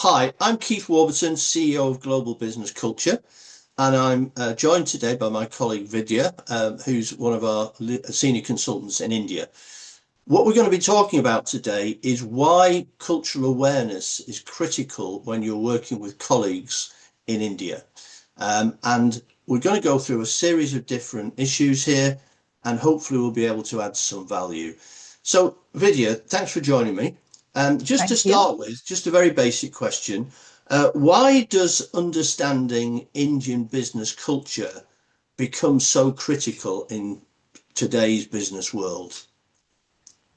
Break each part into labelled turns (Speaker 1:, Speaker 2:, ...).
Speaker 1: Hi, I'm Keith Warburton, CEO of Global Business Culture, and I'm joined today by my colleague Vidya, who's one of our senior consultants in India. What we're going to be talking about today is why cultural awareness is critical when you're working with colleagues in India. And we're going to go through a series of different issues here, and hopefully we'll be able to add some value. So, Vidya, thanks for joining me. Just to
Speaker 2: Thank you.
Speaker 1: start with, just a very basic question. Why does understanding Indian business culture become so critical in today's business world?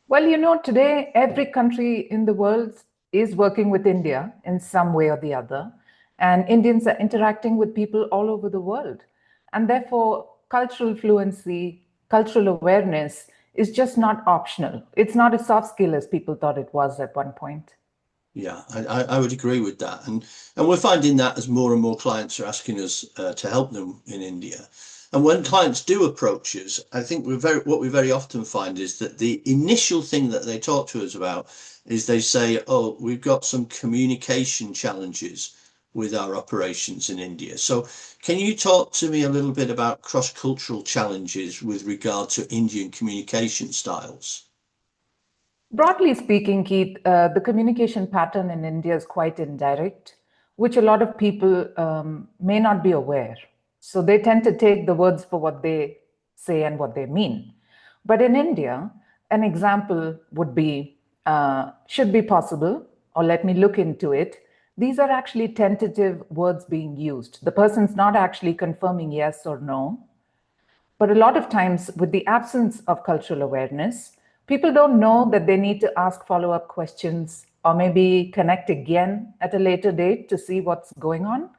Speaker 2: Well, today every country in the world is working with India in some way or the other. And Indians are interacting with people all over the world. And therefore, cultural fluency, cultural awareness is just not optional. It's not a soft skill as people thought it was at one point.
Speaker 1: Yeah, I would agree with that, and we're finding that as more and more clients are asking us to help them in India, and when clients do approach us, I think what we very often find is that the initial thing that they talk to us about is they say, "Oh, we've got some communication challenges with our operations in India." So, can you talk to me a little bit about cross-cultural challenges with regard to Indian communication styles?
Speaker 2: Broadly speaking, Keith, the communication pattern in India is quite indirect, which a lot of people may not be aware. So they tend to take the words for what they say and what they mean. But in India, an example would be should be possible, or let me look into it. These are actually tentative words being used. The person's not actually confirming yes or no, but a lot of times, with the absence of cultural awareness, people don't know that they need to ask follow up questions or maybe connect again at a later date to see what's going on.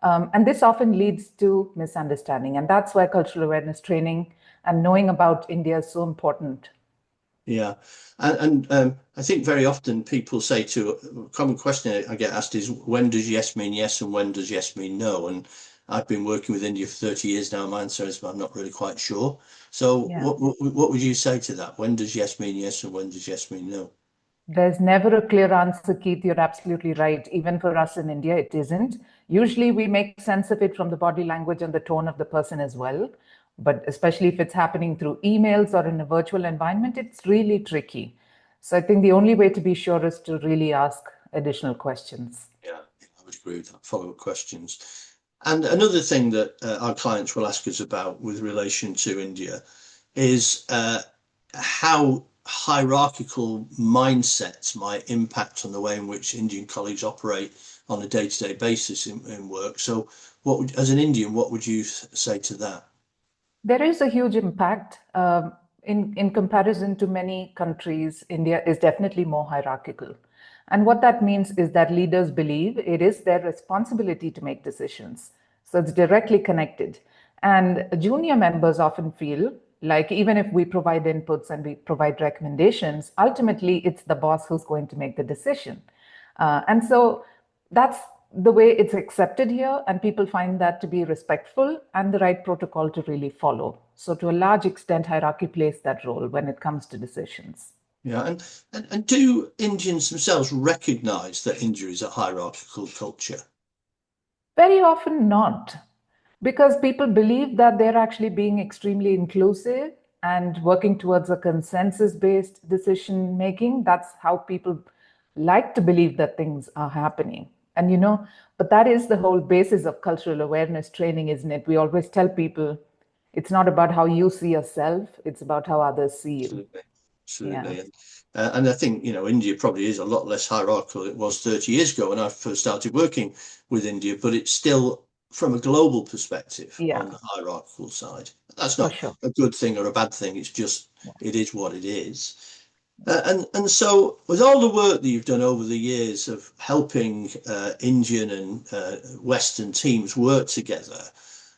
Speaker 2: And this often leads to misunderstanding. And that's why cultural awareness training and knowing about India is so important.
Speaker 1: Yeah, and I think very often people say to a common question I get asked is when does yes mean yes and when does yes mean no? And I've been working with India for 30 years now. My answer is I'm not really quite sure. So
Speaker 2: Yeah.
Speaker 1: what would you say to that? When does yes mean yes and when does yes mean no?
Speaker 2: There's never a clear answer, Keith. You're absolutely right. Even for us in India, it isn't. Usually we make sense of it from the body language and the tone of the person as well. But especially if it's happening through emails or in a virtual environment, it's really tricky. So I think the only way to be sure is to really ask additional questions.
Speaker 1: Yeah, I would agree with that. Follow-up questions. And another thing that our clients will ask us about with relation to India is how hierarchical mindsets might impact on the way in which Indian colleagues operate on a day-to-day basis in work. So, as an Indian, what would you say to that?
Speaker 2: There is a huge impact. In comparison to many countries, India is definitely more hierarchical. And what that means is that leaders believe it is their responsibility to make decisions. So it's directly connected. And junior members often feel like even if we provide inputs and we provide recommendations, ultimately it's the boss who's going to make the decision. And so that's the way it's accepted here, and people find that to be respectful and the right protocol to really follow. So, to a large extent, hierarchy plays that role when it comes to decisions.
Speaker 1: Yeah, and do Indians themselves recognise that India is a hierarchical culture?
Speaker 2: Very often, not, because people believe that they're actually being extremely inclusive and working towards a consensus based decision making. That's how people like to believe that things are happening. And but that is the whole basis of cultural awareness training, isn't it? We always tell people it's not about how you see yourself, it's about how others see you.
Speaker 1: Absolutely,
Speaker 2: Yeah.
Speaker 1: absolutely, and I think India probably is a lot less hierarchical than it was 30 years ago when I first started working with India, but it's still from a global perspective
Speaker 2: Yeah,
Speaker 1: on the hierarchical side. That's
Speaker 2: for
Speaker 1: not
Speaker 2: sure.
Speaker 1: a good thing or a bad thing. It's just it is what it is. And so, with all the work that you've done over the years of helping Indian and Western teams work together,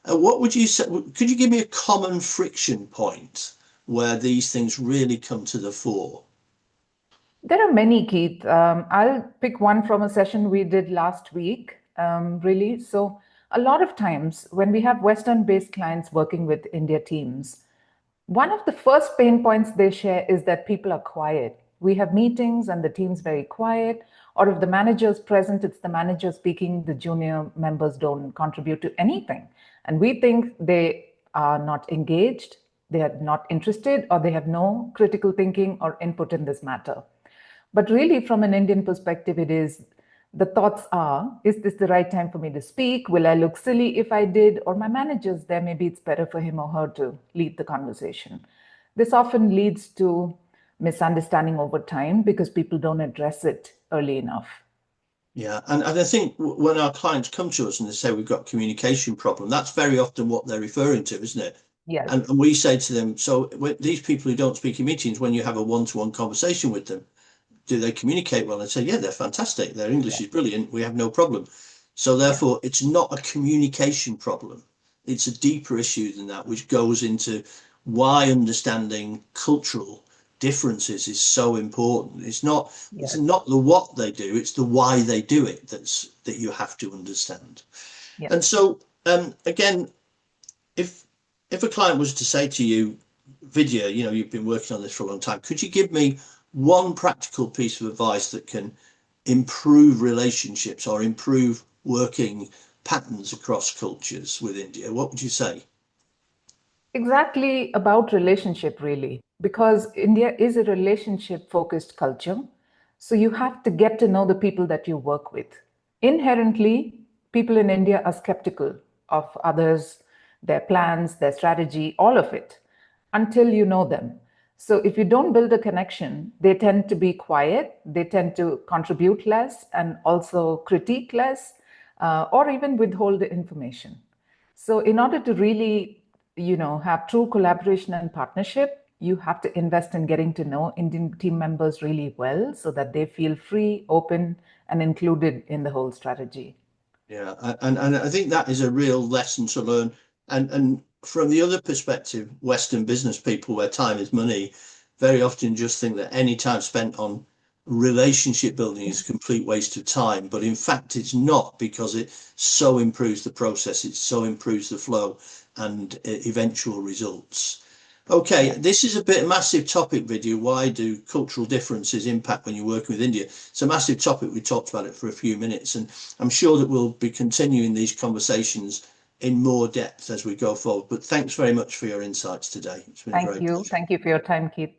Speaker 1: what would you say? Could you give me a common friction point where these things really come to the fore?
Speaker 2: There are many, Keith. I'll pick one from a session we did last week, really. So, a lot of times when we have Western based clients working with India teams, one of the first pain points they share is that people are quiet. We have meetings and the team's very quiet, or if the manager's present, it's the manager speaking, the junior members don't contribute to anything. And we think they are not engaged, they are not interested, or they have no critical thinking or input in this matter. But really, from an Indian perspective, it is the thoughts are, is this the right time for me to speak? Will I look silly if I did? Or my manager's there, maybe it's better for him or her to lead the conversation. This often leads to misunderstanding over time because people don't address it early enough.
Speaker 1: Yeah, and I think when our clients come to us and they say we've got a communication problem, that's very often what they're referring to, isn't it?
Speaker 2: Yes.
Speaker 1: And we say to them, so these people who don't speak in meetings, when you have a one-to-one conversation with them, do they communicate well? And say, yeah, they're fantastic. Their English is brilliant. We have no problem. So therefore, it's not a communication problem. It's a deeper issue than that, which goes into why understanding cultural differences is so important. It's not the what they do, it's the why they do it that you have to understand. And so again, if a client was to say to you, Vidya, you know, you've been working on this for a long time, could you give me one practical piece of advice that can improve relationships or improve working patterns across cultures with India? What would you say?
Speaker 2: Exactly about relationship, really, because India is a relationship focused culture. So you have to get to know the people that you work with. Inherently, people in India are skeptical of others, their plans, their strategy, all of it, until you know them. So if you don't build a connection, they tend to be quiet, they tend to contribute less and also critique less, or even withhold the information. So in order to really, have true collaboration and partnership, you have to invest in getting to know Indian team members really well so that they feel free, open, and included in the whole strategy.
Speaker 1: Yeah, and I think that is a real lesson to learn. And from the other perspective, Western business people, where time is money, very often just think that any time spent on relationship building is a complete waste of time. But in fact, it's not, because it so improves the process, it so improves the flow and eventual results. Okay, this is a bit massive topic, Vidya. Why do cultural differences impact when you're working with India? It's a massive topic. We talked about it for a few minutes, and I'm sure that we'll be continuing these conversations in more depth as we go forward. But thanks very much for your insights today. It's been a
Speaker 2: Thank
Speaker 1: great
Speaker 2: you.
Speaker 1: pleasure.
Speaker 2: Thank you for your time, Keith.